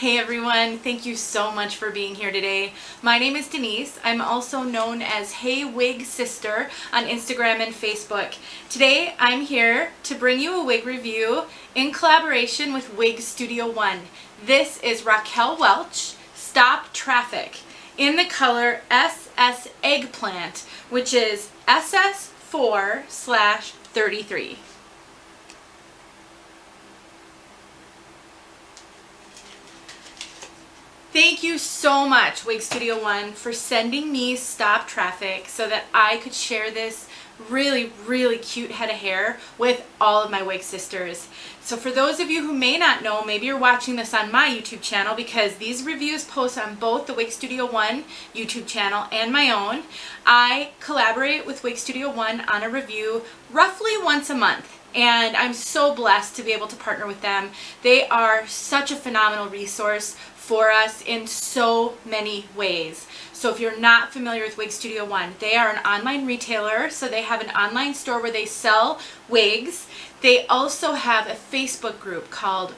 Hey everyone, thank you so much for being here today. My name is Denise. I'm also known as Hey Wig Sister on Instagram and Facebook. Today I'm here to bring you a wig review in collaboration with Wig Studio One. This is Raquel Welch, Stop Traffic, in the color SS Eggplant, which is SS4/33. Thank you so much, Wig Studio One, for sending me Stop Traffic so that I could share this really, really cute head of hair with all of my wig sisters. So for those of you who may not know, maybe you're watching this on my YouTube channel because these reviews post on both the Wig Studio One YouTube channel and my own. I collaborate with Wig Studio One on a review roughly once a month. And I'm so blessed to be able to partner with them. They are such a phenomenal resource for us in so many ways. So if you're not familiar with Wig Studio One, they are an online retailer. So they have an online store where they sell wigs. They also have a Facebook group called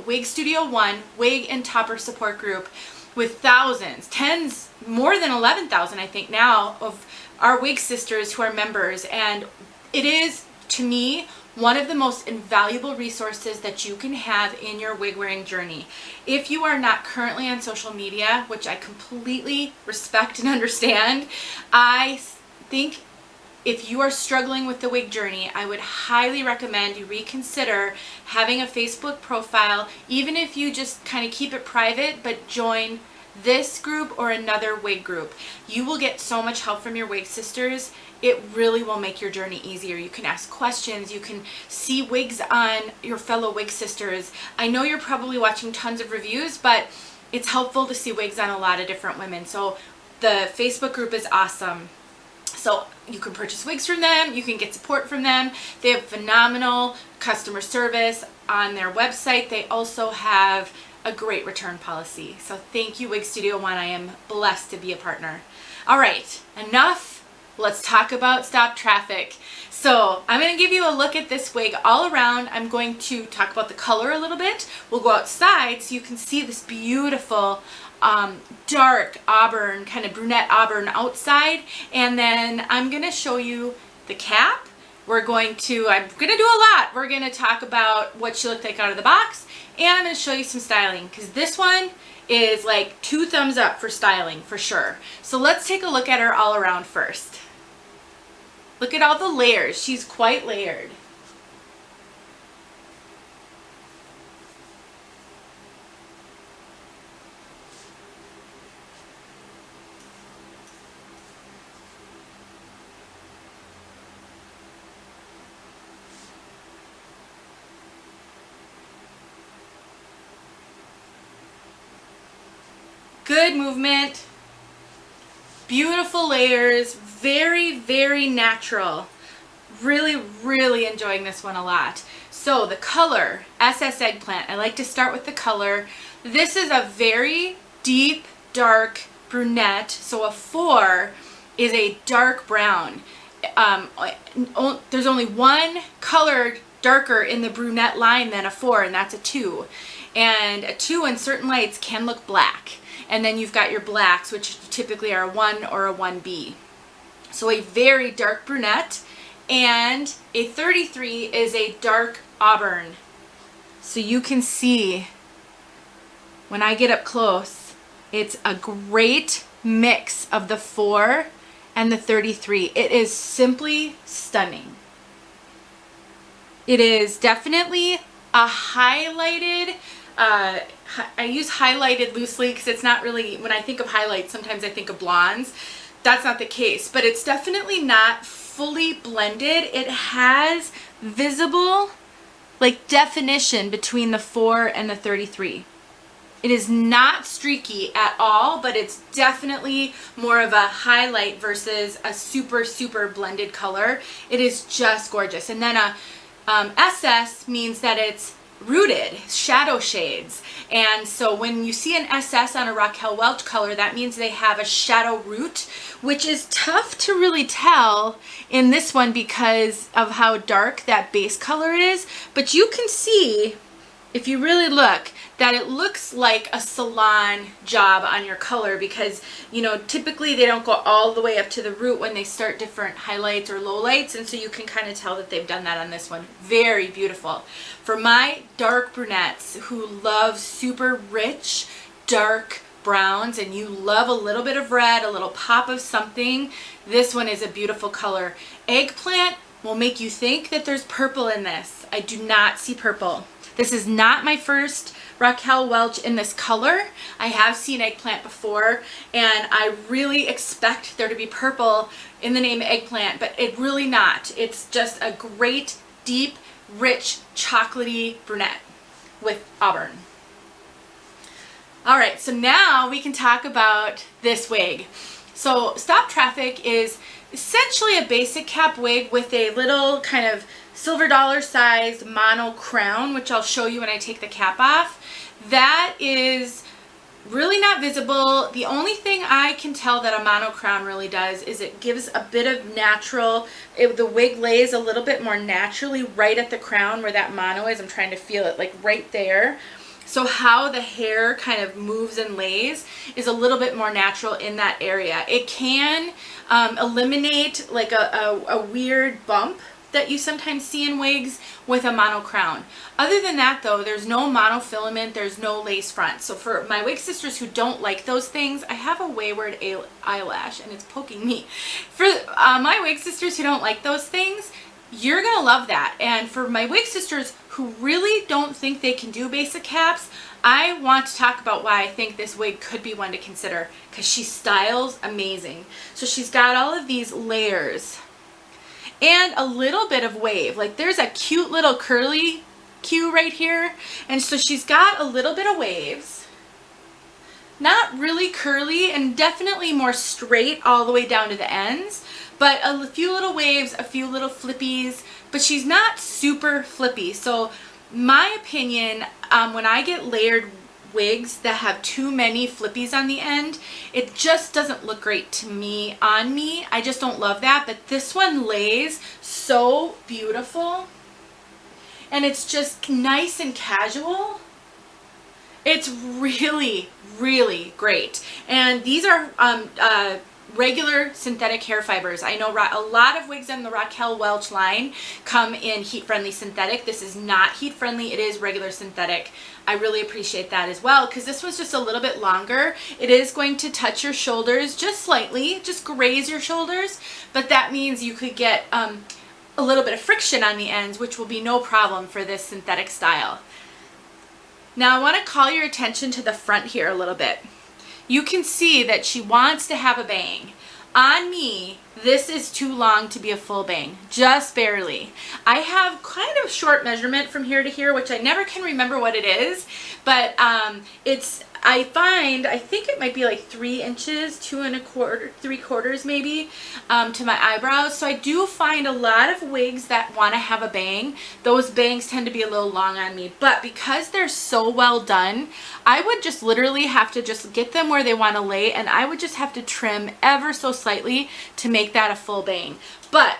Wig Studio One Wig and Topper Support Group with thousands, tens, more than 11,000 I think now, of our wig sisters who are members. And it is, to me, one of the most invaluable resources that you can have in your wig wearing journey. If you are not currently on social media, which I completely respect and understand, I think if you are struggling with the wig journey, I would highly recommend you reconsider having a Facebook profile, even if you just kind of keep it private, but join this group or another wig group. You will get so much help from your wig sisters. It really will make your journey easier. You can ask questions, you can see wigs on your fellow wig sisters. I know you're probably watching tons of reviews, but it's helpful to see wigs on a lot of different women. So the Facebook group is awesome. So you can purchase wigs from them, you can get support from them. They have phenomenal customer service on their website. They also have a great return policy. So thank you, Wig Studio One. I am blessed to be a partner. All right, enough. Let's talk about Stop Traffic. So I'm going to give you a look at this wig all around. I'm going to talk about the color a little bit. We'll go outside so you can see this beautiful dark auburn, kind of brunette auburn outside. And then I'm going to show you the cap. I'm going to do a lot. We're going to talk about what she looked like out of the box. And I'm going to show you some styling because this one is like 2 thumbs up for styling for sure. So let's take a look at her all around first. Look at all the layers. She's quite layered. Good movement, beautiful layers, very, very natural. Really, really enjoying this one a lot. So the color, SS Eggplant, I like to start with the color. This is a very deep, dark brunette. So a 4 is a dark brown. There's only one color darker in the brunette line than a 4, and that's a 2. And a 2 in certain lights can look black. And then you've got your blacks, which typically are a 1 or a 1B. So a very dark brunette, and a 33 is a dark auburn. So you can see when I get up close, it's a great mix of the 4 and the 33. It is simply stunning. It is definitely a highlighted, I use highlighted loosely because it's not really, when I think of highlights, sometimes I think of blondes. That's not the case, but it's definitely not fully blended. It has visible, like, definition between the 4 and the 33. It is not streaky at all, but it's definitely more of a highlight versus a super, super blended color. It is just gorgeous. And then a SS means that it's rooted, shadow shades. And so when you see an SS on a Raquel Welch color, that means they have a shadow root, which is tough to really tell in this one because of how dark that base color is. But you can see if you really look, that it looks like a salon job on your color, because, you know, typically they don't go all the way up to the root when they start different highlights or lowlights, and so you can kind of tell that they've done that on this one. Very beautiful. For my dark brunettes who love super rich, dark browns, and you love a little bit of red, a little pop of something, this one is a beautiful color. Eggplant will make you think that there's purple in this. I do not see purple. This is not my first Raquel Welch in this color. I have seen Eggplant before, and I really expect there to be purple in the name Eggplant, but it really not. It's just a great, deep, rich, chocolatey brunette with auburn. All right, so now we can talk about this wig. So Stop Traffic is essentially a basic cap wig with a little kind of silver dollar sized mono crown, which I'll show you when I take the cap off. That is really not visible. The only thing I can tell that a mono crown really does is it gives a bit of natural, the wig lays a little bit more naturally right at the crown where that mono is. I'm trying to feel it, like right there. So how the hair kind of moves and lays is a little bit more natural in that area. It can eliminate like a weird bump that you sometimes see in wigs with a mono crown. Other than that though, there's no monofilament, there's no lace front. So for my wig sisters who don't like those things, I have a wayward eyelash and it's poking me. For my wig sisters who don't like those things, you're gonna love that. And for my wig sisters who really don't think they can do basic caps, I want to talk about why I think this wig could be one to consider, because she styles amazing. So she's got all of these layers and a little bit of wave. Like there's a cute little curly cue right here, and so she's got a little bit of waves, not really curly, and definitely more straight all the way down to the ends, but a few little waves, a few little flippies, but she's not super flippy. So my opinion, when I get layered wigs that have too many flippies on the end, it just doesn't look great to me on me. I just don't love that, but this one lays so beautiful, and it's just nice and casual. It's really, really great. And these are regular synthetic hair fibers. I know a lot of wigs on the Raquel Welch line come in heat-friendly synthetic. This is not heat-friendly, it is regular synthetic. I really appreciate that as well, because this was just a little bit longer. It is going to touch your shoulders just slightly, just graze your shoulders, but that means you could get a little bit of friction on the ends, which will be no problem for this synthetic style. Now I want to call your attention to the front here a little bit. You can see that she wants to have a bang. On me, this is too long to be a full bang, just barely. I have kind of short measurement from here to here, which I never can remember what it is, but I think it might be like 3 inches, 2 1/4, 3/4 maybe, to my eyebrows. So I do find a lot of wigs that want to have a bang, those bangs tend to be a little long on me, but because they're so well done, I would just literally have to just get them where they want to lay, and I would just have to trim ever so slightly to make that a full bang. But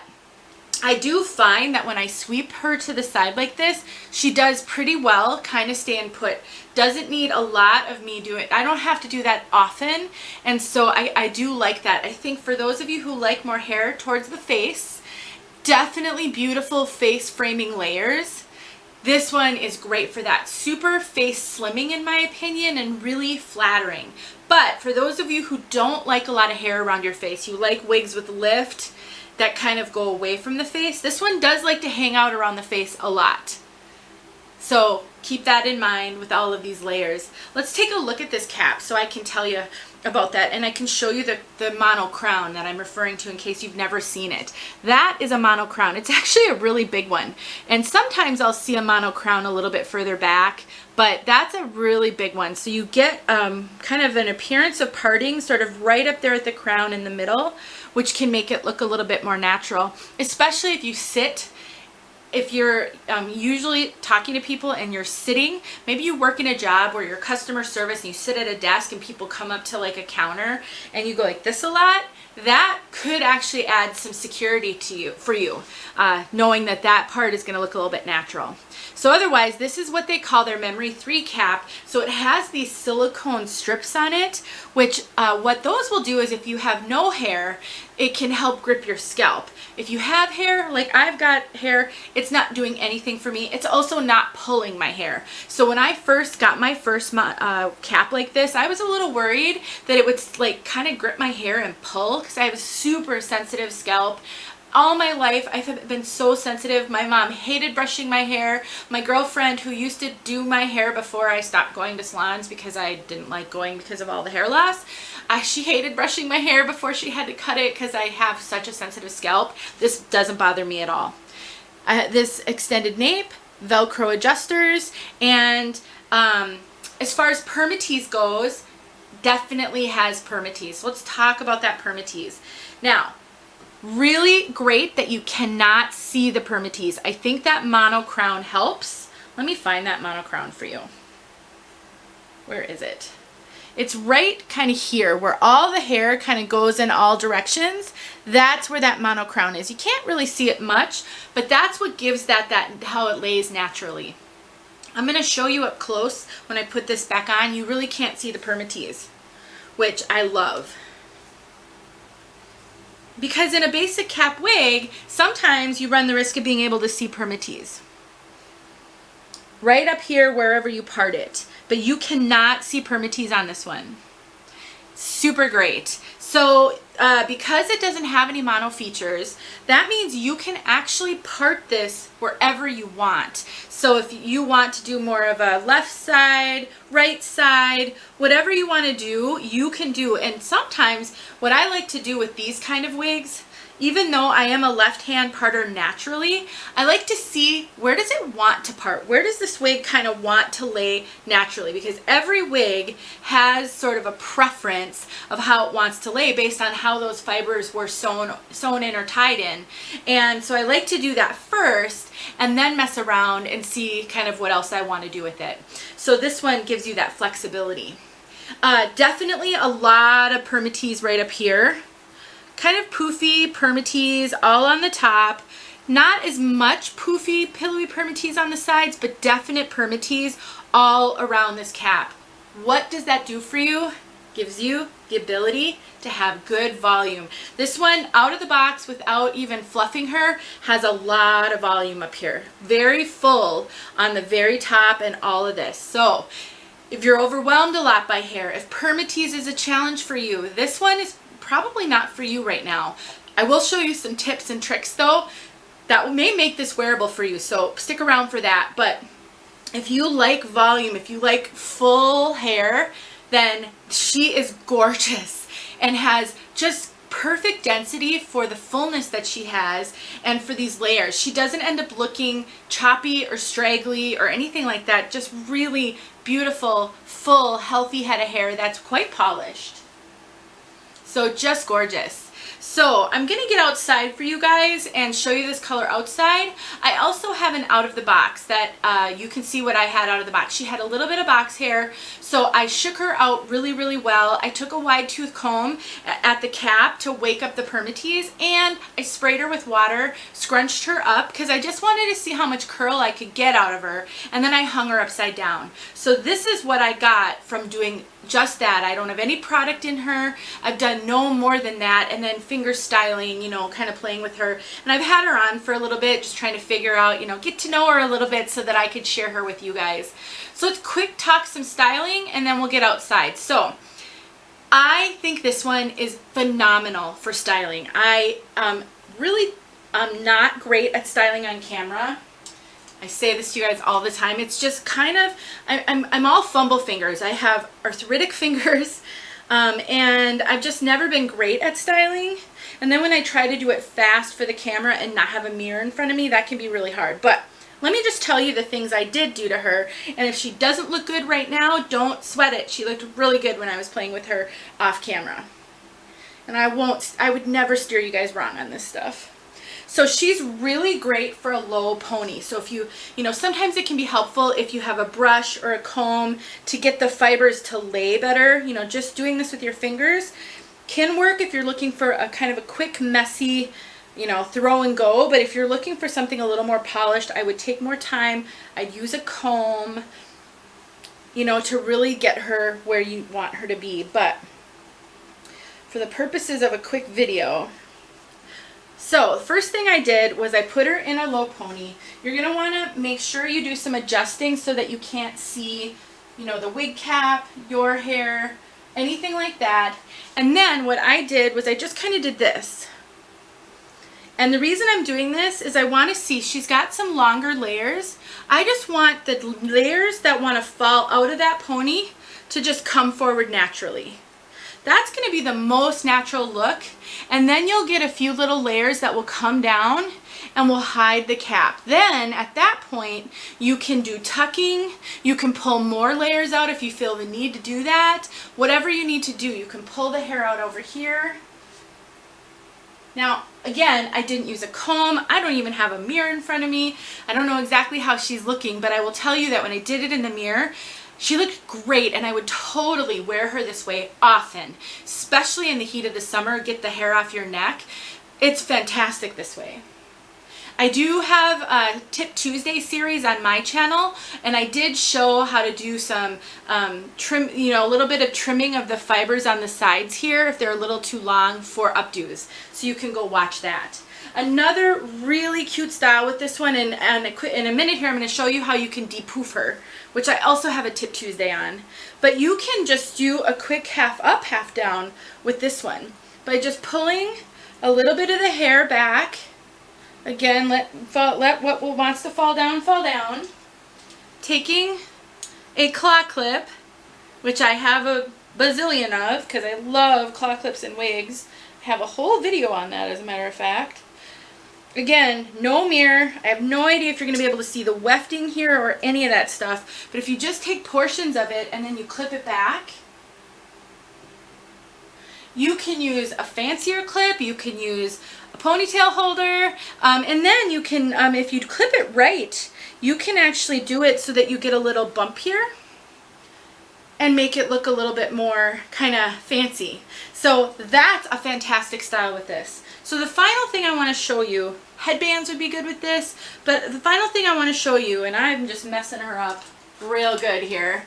I do find that when I sweep her to the side like this, she does pretty well, kind of staying put. Doesn't need a lot of me doing, I don't have to do that often, and so I do like that. I think for those of you who like more hair towards the face, definitely beautiful face framing layers. This one is great for that. Super face slimming in my opinion, and really flattering. But for those of you who don't like a lot of hair around your face, you like wigs with lift that kind of go away from the face, this one does like to hang out around the face a lot. So keep that in mind with all of these layers. Let's take a look at this cap so I can tell you about that, and I can show you the mono crown that I'm referring to in case you've never seen it. That is a mono crown. It's actually a really big one, and sometimes I'll see a mono crown a little bit further back, but that's a really big one. So you get kind of an appearance of parting sort of right up there at the crown in the middle, which can make it look a little bit more natural, especially if you sit. If you're usually talking to people and you're sitting, maybe you work in a job where you're customer service and you sit at a desk and people come up to like a counter and you go like this a lot, that could actually add some security to you, knowing that that part is going to look a little bit natural. So otherwise, this is what they call their Memory 3 cap. So it has these silicone strips on it, which what those will do is if you have no hair, it can help grip your scalp. If you have hair, like I've got hair, it's not doing anything for me. It's also not pulling my hair. So when I first got my first cap like this, I was a little worried that it would like kind of grip my hair and pull because I have a super sensitive scalp. All my life, I've been so sensitive. My mom hated brushing my hair. My girlfriend who used to do my hair before I stopped going to salons because I didn't like going because of all the hair loss, she hated brushing my hair before she had to cut it because I have such a sensitive scalp. This doesn't bother me at all. This extended nape, Velcro adjusters, and as far as permatease goes, definitely has permatease. So let's talk about that permatease. Now, really great that you cannot see the permatease. I think that mono crown helps. Let me find that mono crown for you. Where is it? It's right kind of here where all the hair kind of goes in all directions. That's where that mono crown is. You can't really see it much, but that's what gives that how it lays naturally. I'm going to show you up close when I put this back on. You really can't see the permatease, which I love. Because in a basic cap wig, sometimes you run the risk of being able to see permatease. Right up here wherever you part it. But you cannot see permatease on this one. Super great. So because it doesn't have any mono features, that means you can actually part this wherever you want. So if you want to do more of a left side, right side, whatever you want to do, you can do. And sometimes what I like to do with these kind of wigs, even though I am a left-hand parter naturally, I like to see where does it want to part? Where does this wig kind of want to lay naturally? Because every wig has sort of a preference of how it wants to lay based on how those fibers were sewn in or tied in. And so I like to do that first and then mess around and see kind of what else I want to do with it. So this one gives you that flexibility. Definitely a lot of permatease right up here. Kind of poofy permatease all on the top. Not as much poofy, pillowy permatease on the sides, but definite permatease all around this cap. What does that do for you? Gives you the ability to have good volume. This one, out of the box without even fluffing her, has a lot of volume up here. Very full on the very top and all of this. So if you're overwhelmed a lot by hair, if permatease is a challenge for you, this one is probably not for you right now. I will show you some tips and tricks though that may make this wearable for you, so stick around for that. But if you like volume, if you like full hair, then she is gorgeous and has just perfect density for the fullness that she has and for these layers. She doesn't end up looking choppy or straggly or anything like that. Just really beautiful, full, healthy head of hair that's quite polished. So just gorgeous. So I'm going to get outside for you guys and show you this color outside. I also have an out of the box that you can see what I had out of the box. She had a little bit of box hair, so I shook her out really, really well. I took a wide tooth comb at the cap to wake up the permatease, and I sprayed her with water, scrunched her up because I just wanted to see how much curl I could get out of her, and then I hung her upside down. So this is what I got from doing just that. I don't have any product in her. I've done no more than that, and then finger styling, you know, kind of playing with her. And I've had her on for a little bit, just trying to figure out, you know, get to know her a little bit so that I could share her with you guys. So let's quick talk some styling and then we'll get outside. So I think this one is phenomenal for styling. I really am not great at styling on camera. I say this to you guys all the time. It's just kind of, I'm all fumble fingers. I have arthritic fingers, and I've just never been great at styling. And then when I try to do it fast for the camera and not have a mirror in front of me, that can be really hard. But let me just tell you the things I did do to her. And if she doesn't look good right now, don't sweat it. She looked really good when I was playing with her off camera. And I would never steer you guys wrong on this stuff. So she's really great for a low pony. So if you know, sometimes it can be helpful if you have a brush or a comb to get the fibers to lay better. You know, just doing this with your fingers can work if you're looking for a kind of a quick, messy you know, throw and go. But if you're looking for something a little more polished, I would take more time. I'd use a comb, you know, to really get her where you want her to be. But for the purposes of a quick video, so the first thing I did was I put her in a low pony. You're going to want to make sure you do some adjusting so that you can't see, you know, the wig cap, your hair, anything like that. And then what I did was I just kind of did this. And the reason I'm doing this is I want to see, she's got some longer layers. I just want the layers that want to fall out of that pony to just come forward naturally. That's going to be the most natural look. And then you'll get a few little layers that will come down and will hide the cap. Then at that point, you can do tucking. You can pull more layers out if you feel the need to do that. Whatever you need to do, you can pull the hair out over here. Now, again, I didn't use a comb. I don't even have a mirror in front of me. I don't know exactly how she's looking, but I will tell you that when I did it in the mirror, she looked great, and I would totally wear her this way often, especially in the heat of the summer. Get the hair off your neck. It's fantastic this way. I do have a Tip Tuesday series on my channel, and I did show how to do some trim, you know, a little bit of trimming of the fibers on the sides here if they're a little too long for updos. So you can go watch that. Another really cute style with this one, and in a minute here I'm going to show you how you can depoof her, which I also have a Tip Tuesday on. But you can just do a quick half up, half down with this one by just pulling a little bit of the hair back. Again, let what wants to fall down, fall down. Taking a claw clip, which I have a bazillion of because I love claw clips and wigs. I have a whole video on that, as a matter of fact. Again, no mirror. I have no idea if you're going to be able to see the wefting here or any of that stuff. But if you just take portions of it and then you clip it back, you can use a fancier clip. You can use a ponytail holder. And then you can, if you clip it right, you can actually do it so that you get a little bump here and make it look a little bit more kind of fancy. So that's a fantastic style with this. So the final thing I want to show you, headbands would be good with this, but the final thing I want to show you, and I'm just messing her up real good here,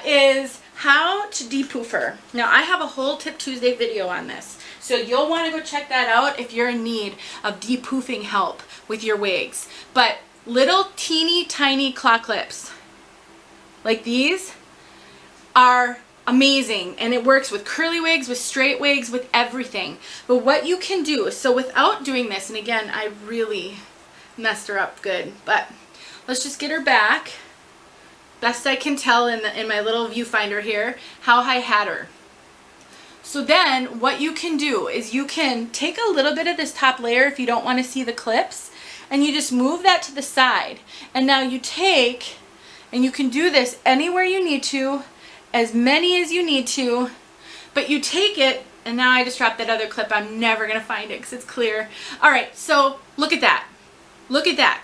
is how to depoof her. Now I have a whole Tip Tuesday video on this, so you'll want to go check that out if you're in need of depoofing help with your wigs. But little teeny tiny claw clips like these are amazing, and it works with curly wigs, with straight wigs, with everything. But what you can do, so without doing this, and again, I really messed her up good, but let's just get her back. Best I can tell in my little viewfinder here, how I had her. So then what you can do is you can take a little bit of this top layer if you don't want to see the clips, and you just move that to the side. And now you take, and you can do this anywhere you need to, as many as you need to, but you take it, and now I just dropped that other clip. I'm never going to find it because it's clear. All right, so look at that. Look at that.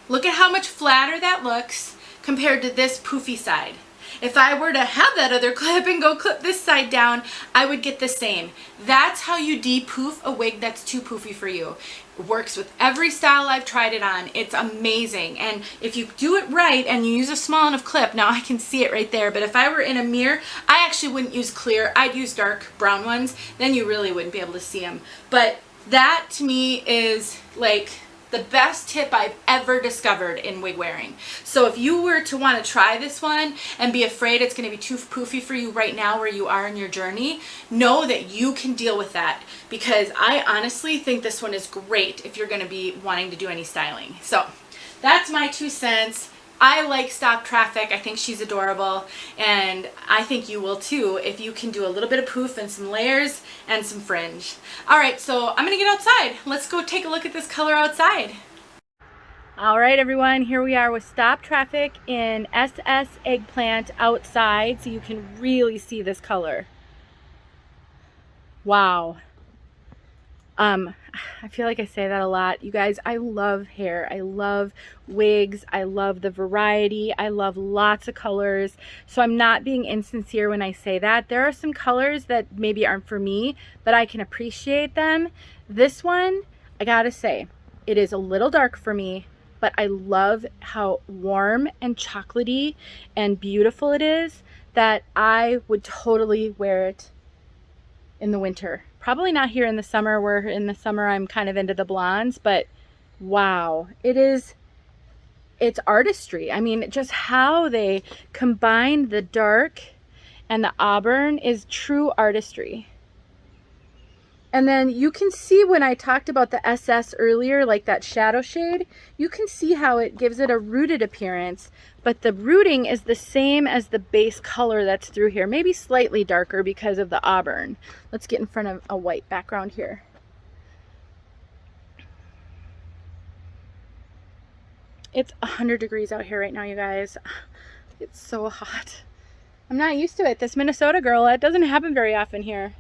Look at how much flatter that looks compared to this poofy side. If I were to have that other clip and go clip this side down, I would get the same. That's how you depoof a wig that's too poofy for you. It works with every style I've tried it on. It's amazing. And if you do it right and you use a small enough clip, now I can see it right there, but if I were in a mirror, I actually wouldn't use clear. I'd use dark brown ones. Then you really wouldn't be able to see them. But that to me is like the best tip I've ever discovered in wig wearing. So if you were to want to try this one and be afraid it's going to be too poofy for you right now where you are in your journey, know that you can deal with that, because I honestly think this one is great if you're going to be wanting to do any styling. So that's my 2 cents. I like Stop Traffic. I think she's adorable, and I think you will too if you can do a little bit of poof and some layers and some fringe. All right, so I'm gonna get outside. Let's go take a look at this color outside. All right, everyone, here we are with Stop Traffic in SS Eggplant outside, so you can really see this color. Wow. I feel like I say that a lot. You guys, I love hair. I love wigs. I love the variety. I love lots of colors. So I'm not being insincere when I say that. There are some colors that maybe aren't for me, but I can appreciate them. This one, I gotta say, it is a little dark for me, but I love how warm and chocolatey and beautiful it is that I would totally wear it in the winter. Probably not here in the summer, where in the summer I'm kind of into the blondes, but wow, it's artistry. I mean, just how they combine the dark and the auburn is true artistry. And then you can see when I talked about the SS earlier, like that shadow shade, you can see how it gives it a rooted appearance, but the rooting is the same as the base color that's through here, maybe slightly darker because of the auburn. Let's get in front of a white background here. It's 100 degrees out here right now, you guys. It's so hot. I'm not used to it. This Minnesota girl, it doesn't happen very often here.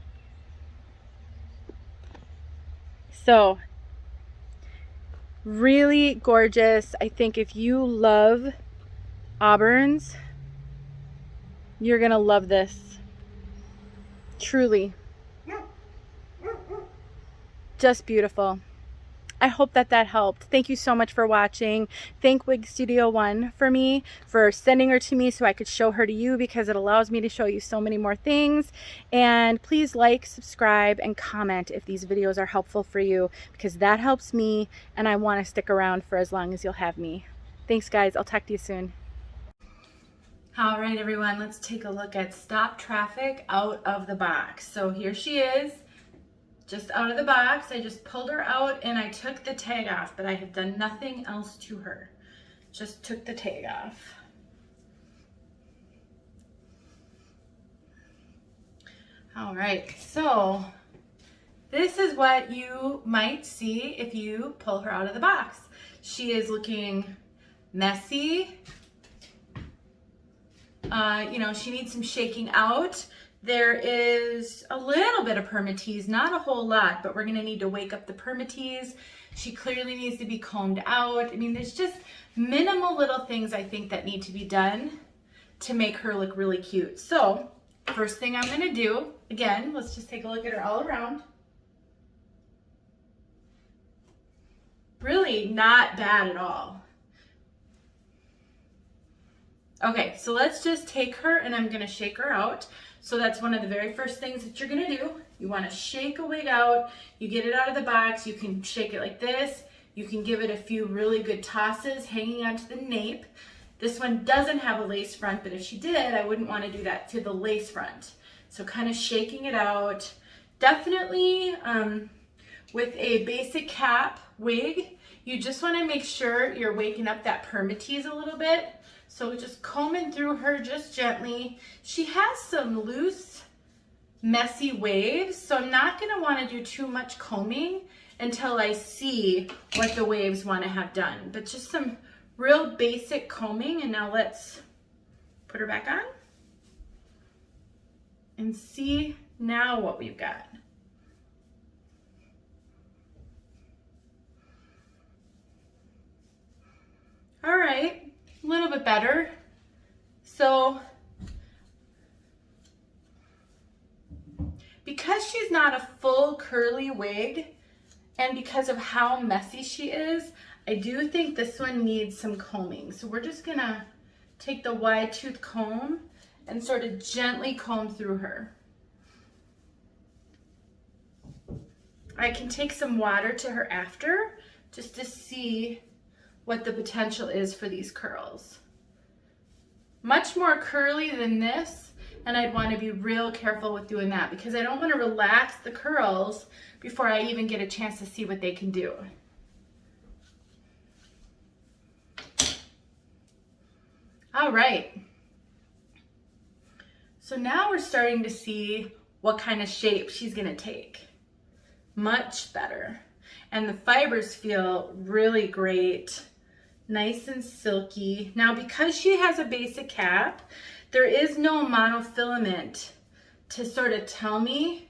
So, really gorgeous. I think if you love auburns, you're gonna love this. Truly. Just beautiful. I hope that helped. Thank you so much for watching. Thank Wig Studio One for me, for sending her to me so I could show her to you, because it allows me to show you so many more things. And please like, subscribe, and comment if these videos are helpful for you, because that helps me and I want to stick around for as long as you'll have me. Thanks guys, I'll talk to you soon. All right everyone, let's take a look at Stop Traffic out of the box. So here she is. Just out of the box. I just pulled her out and I took the tag off, but I have done nothing else to her. Just took the tag off. All right, so this is what you might see if you pull her out of the box. She is looking messy. You know, she needs some shaking out. There is a little bit of permatease, not a whole lot, but we're gonna need to wake up the permatease. She clearly needs to be combed out. I mean, there's just minimal little things I think that need to be done to make her look really cute. So, first thing I'm gonna do, again, let's just take a look at her all around. Really not bad at all. Okay, so let's just take her and I'm gonna shake her out. So that's one of the very first things that you're gonna do. You wanna shake a wig out, you get it out of the box, you can shake it like this, you can give it a few really good tosses hanging onto the nape. This one doesn't have a lace front, but if she did, I wouldn't wanna do that to the lace front. So kind of shaking it out. Definitely with a basic cap wig, you just wanna make sure you're waking up that permatease a little bit. So just combing through her just gently. She has some loose, messy waves, so I'm not gonna wanna do too much combing until I see what the waves wanna have done. But just some real basic combing, and now let's put her back on and see now what we've got. All right. A little bit better. So because she's not a full curly wig and because of how messy she is, I do think this one needs some combing. So we're just gonna take the wide tooth comb and sort of gently comb through her. I can take some water to her after just to see what the potential is for these curls. Much more curly than this, and I'd want to be real careful with doing that because I don't want to relax the curls before I even get a chance to see what they can do. All right. So now we're starting to see what kind of shape she's gonna take. Much better. And the fibers feel really great. Nice and silky. Now because she has a basic cap, there is no monofilament to sort of tell me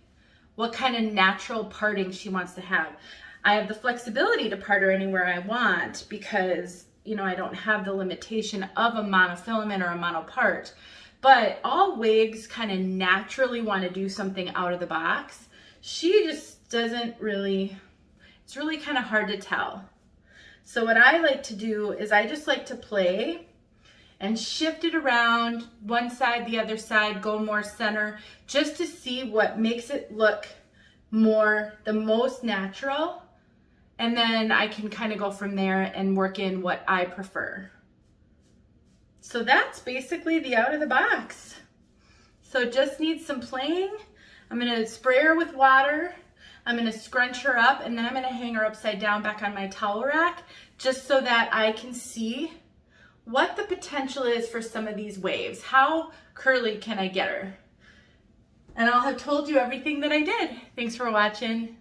what kind of natural parting she wants to have. I have the flexibility to part her anywhere I want because, you know, I don't have the limitation of a monofilament or a monopart. But all wigs kind of naturally want to do something out of the box. She just doesn't really, it's really kind of hard to tell. So what I like to do is I just like to play and shift it around one side, the other side, go more center, just to see what makes it look the most natural. And then I can kind of go from there and work in what I prefer. So that's basically the out of the box. So it just needs some playing. I'm gonna spray her with water. I'm gonna scrunch her up, and then I'm gonna hang her upside down back on my towel rack, just so that I can see what the potential is for some of these waves. How curly can I get her? And I'll have told you everything that I did. Thanks for watching.